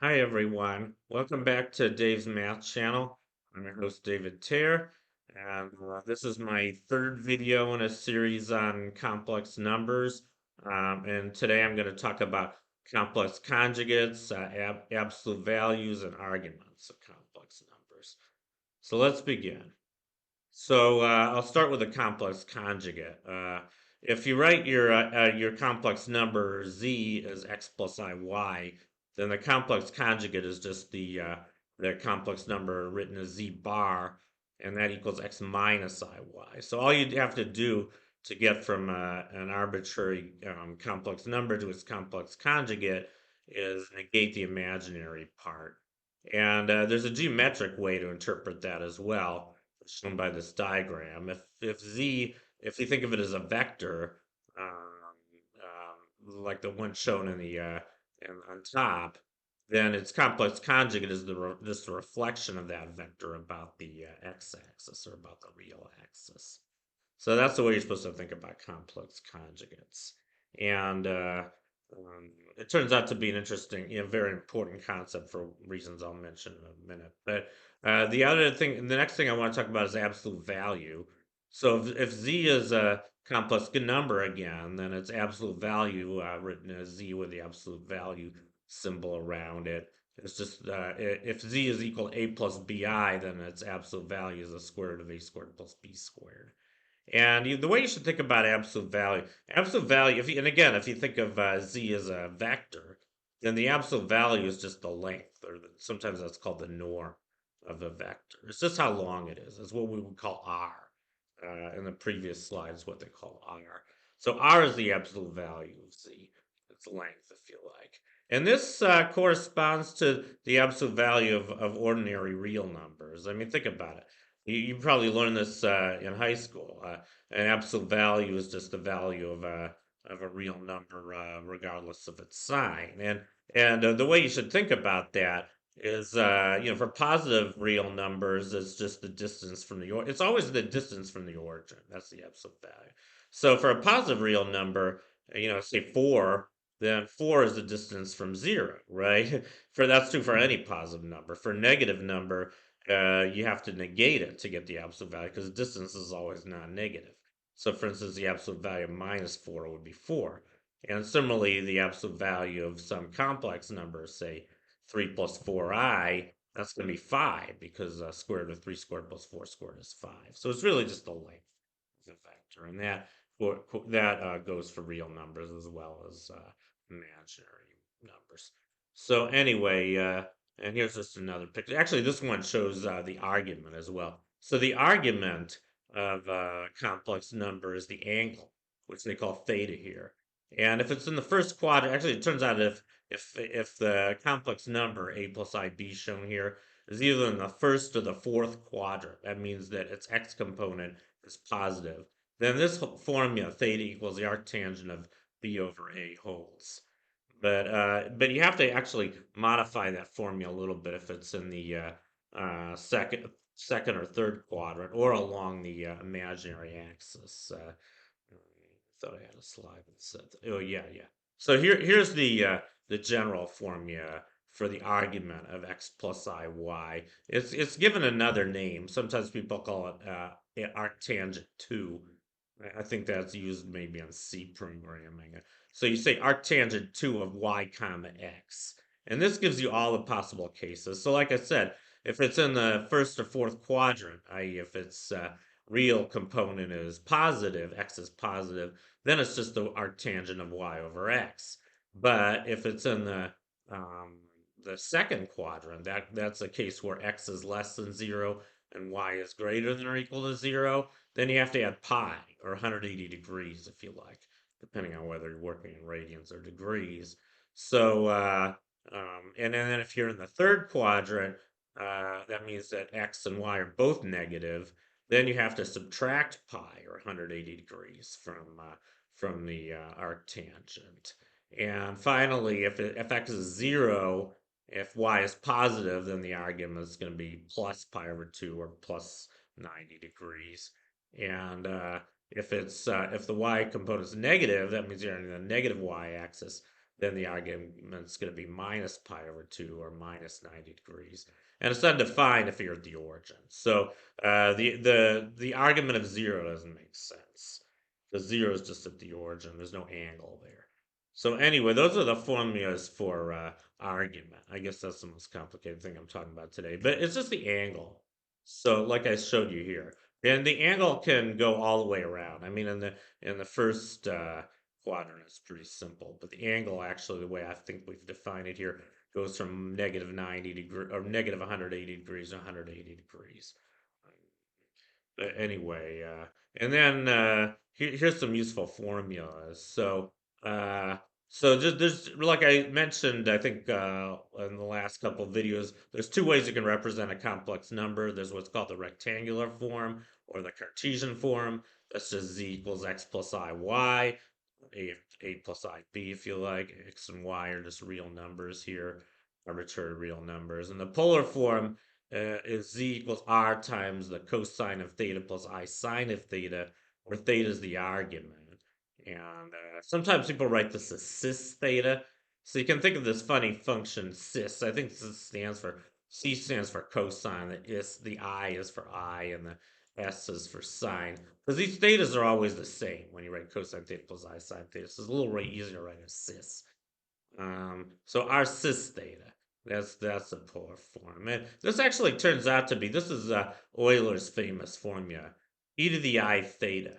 Hi everyone, welcome back to Dave's Math Channel. I'm your host David Tear, and this is my third video in a series on complex numbers. And today I'm going to talk about complex conjugates, absolute values, and arguments of complex numbers. So let's begin. I'll start with a complex conjugate. If you write your complex number z as x plus iy, then the complex conjugate is just the complex number written as z bar, and that equals x minus iy. So all you'd have to do to get from an arbitrary complex number to its complex conjugate is negate the imaginary part. And there's a geometric way to interpret that as well, shown by this diagram. If you think of it as a vector, like the one shown in on top, then its complex conjugate is this reflection of that vector about the x-axis or about the real axis. So that's the way you're supposed to think about complex conjugates. And it turns out to be an interesting, very important concept for reasons I'll mention in a minute. But the next thing I want to talk about is absolute value. So if z is a complex number again, then its absolute value written as z with the absolute value symbol around it. It's just if z is equal to a plus bi, then its absolute value is the square root of a squared plus b squared. And the way you should think about absolute value, if you think of z as a vector, then the absolute value is just the length, or sometimes that's called the norm of a vector. It's just how long it is. It's what we would call r. In the previous slides, what they call r. So r is the absolute value of z, its length, if you like. And this corresponds to the absolute value of ordinary real numbers. I mean, think about it. You probably learned this in high school. An absolute value is just the value of a real number, regardless of its sign. And the way you should think about that is, for positive real numbers, it's just the distance from the it's always the distance from the origin. That's the absolute value. So for a positive real number, say 4, then 4 is the distance from 0, right? For that's true for any positive number. For a negative number, you have to negate it to get the absolute value because distance is always non-negative. So for instance, the absolute value of minus 4 would be 4. And similarly, the absolute value of some complex number, say 3 plus 4i, that's going to be 5 because square root of 3 squared plus 4 squared is 5. So it's really just the length of the vector. And that goes for real numbers as well as imaginary numbers. So anyway, and here's just another picture. Actually, this one shows the argument as well. So the argument of a complex number is the angle, which they call theta here. And if it's in the first quadrant, actually, it turns out if the complex number a plus ib shown here is either in the first or the fourth quadrant, that means that its x component is positive. Then this formula, theta equals the arctangent of b over a holds. But you have to actually modify that formula a little bit if it's in the second or third quadrant or along the imaginary axis. Thought I had a slide that said that. Oh yeah, yeah. So here's the general formula for the argument of x plus iy. It's given another name. Sometimes people call it arctangent 2. I think that's used maybe on C programming. So you say arctangent 2 of y comma x. And this gives you all the possible cases. So like I said, if it's in the first or fourth quadrant, i.e. if its real component is positive, x is positive, then it's just the arctangent of y over x. But if it's in the second quadrant, that's a case where x is less than 0 and y is greater than or equal to 0, then you have to add pi, or 180 degrees, if you like, depending on whether you're working in radians or degrees. So, and then if you're in the third quadrant, that means that x and y are both negative. Then you have to subtract pi, or 180 degrees, from the arctangent. And finally, if x is 0, if y is positive, then the argument is going to be plus pi over 2, or plus 90 degrees. And if the y component is negative, that means you're on the negative y-axis. then the argument's going to be minus pi over 2 or minus 90 degrees. And it's undefined if you're at the origin. So the argument of 0 doesn't make sense. The 0 is just at the origin. There's no angle there. So anyway, those are the formulas for argument. I guess that's the most complicated thing I'm talking about today. But it's just the angle. So like I showed you here. And the angle can go all the way around. I mean, in the first quadrant, it's pretty simple. But the angle, actually, the way I think we've defined it here, goes from negative 90 degree or negative 180 degrees to 180 degrees. But anyway, and then here's some useful formulas. Uh, so just there's like I mentioned, I think in the last couple of videos, there's two ways you can represent a complex number. There's what's called the rectangular form or the Cartesian form. That's just z equals x plus I y, a plus I b if you like. X and y are just real numbers here, arbitrary real numbers. And the polar form is z equals r times the cosine of theta plus I sine of theta, where theta is the argument. And sometimes people write this as cis theta. So you can think of this funny function cis. I think this stands for, C stands for cosine, the I is for I, and the S is for sine. Because these thetas are always the same when you write cosine theta plus I sine theta. So it's a little easier to write as cis. So our cis theta, that's a polar form. And this actually turns out to be, this is Euler's famous formula. E to the I theta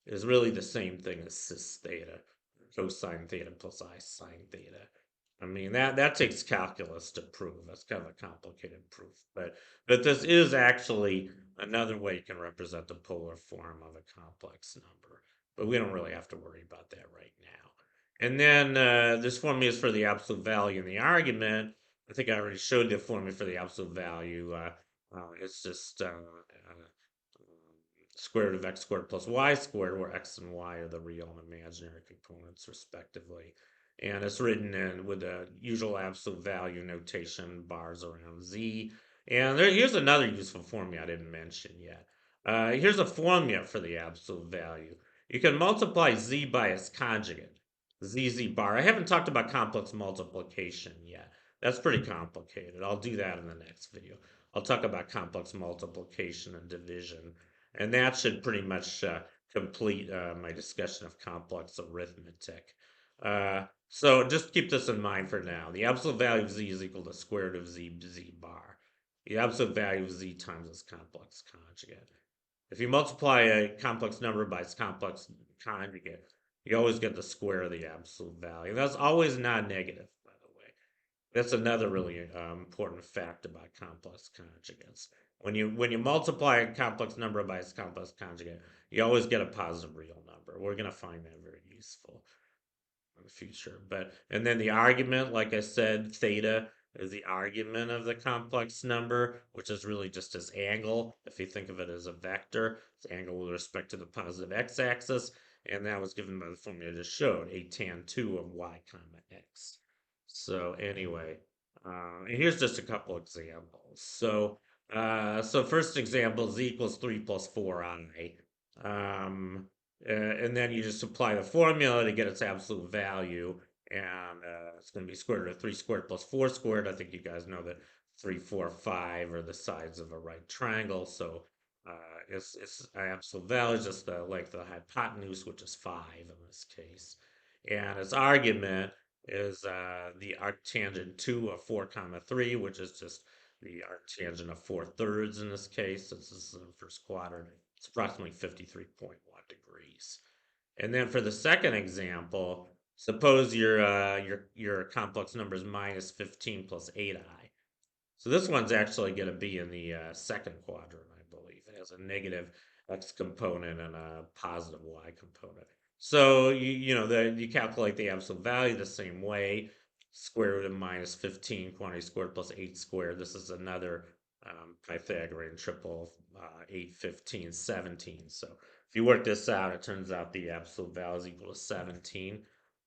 is really the same thing as cis theta, cosine theta plus I sine theta. I mean that takes calculus to prove. That's kind of a complicated proof, but this is actually another way you can represent the polar form of a complex number. But we don't really have to worry about that right now. And then this formula is for the absolute value in the argument. I think I already showed the formula for the absolute value. It's just square root of x squared plus y squared, where x and y are the real and imaginary components, respectively. And it's written in with the usual absolute value notation, bars around z. And here's another useful formula I didn't mention yet. Here's a formula for the absolute value. You can multiply z by its conjugate, zz bar. I haven't talked about complex multiplication yet. That's pretty complicated. I'll do that in the next video. I'll talk about complex multiplication and division. And that should pretty much complete my discussion of complex arithmetic. So just keep this in mind for now. The absolute value of z is equal to square root of z bar. The absolute value of z times its complex conjugate. If you multiply a complex number by its complex conjugate, you always get the square of the absolute value. That's always non-negative, by the way. That's another really important fact about complex conjugates. When you multiply a complex number by its complex conjugate, you always get a positive real number. We're going to find that very useful in the future. And then the argument, like I said, theta is the argument of the complex number, which is really just its angle. If you think of it as a vector, it's angle with respect to the positive x-axis, and that was given by the formula I just showed, a tan 2 of y comma x. So anyway, here's just a couple examples. So first example, z equals 3 plus 4i. And then you just apply the formula to get its absolute value, and it's going to be square root of 3 squared plus 4 squared. I think you guys know that 3, 4, 5 are the sides of a right triangle, so its absolute value is just the length of the hypotenuse, which is 5 in this case. And its argument is the arctangent 2 of 4 comma 3, which is just the arctangent of 4/3 in this case. This is in the first quadrant. It's approximately 53.1 degrees. And then for the second example, suppose your complex number is minus 15 plus 8i. So this one's actually going to be in the second quadrant, I believe. It has a negative x component and a positive y component. So you calculate the absolute value the same way. Square root of minus 15 quantity squared plus 8 squared. This is another Pythagorean triple, 8, 15, 17. So if you work this out, it turns out the absolute value is equal to 17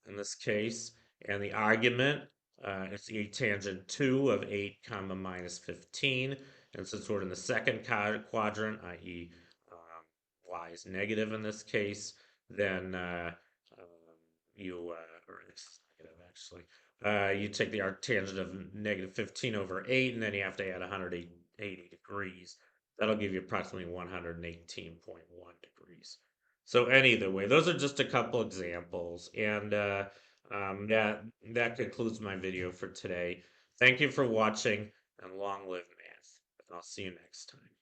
in this case. And the argument, it's the tangent 2 of 8 comma minus 15. And since we're in the second quadrant, i.e. Y is negative in this case, then or it's negative actually. You take the arctangent of negative 15 over 8, and then you have to add 180 degrees. That'll give you approximately 118.1 degrees. So either way, those are just a couple examples, and that concludes my video for today. Thank you for watching, and long live math. And I'll see you next time.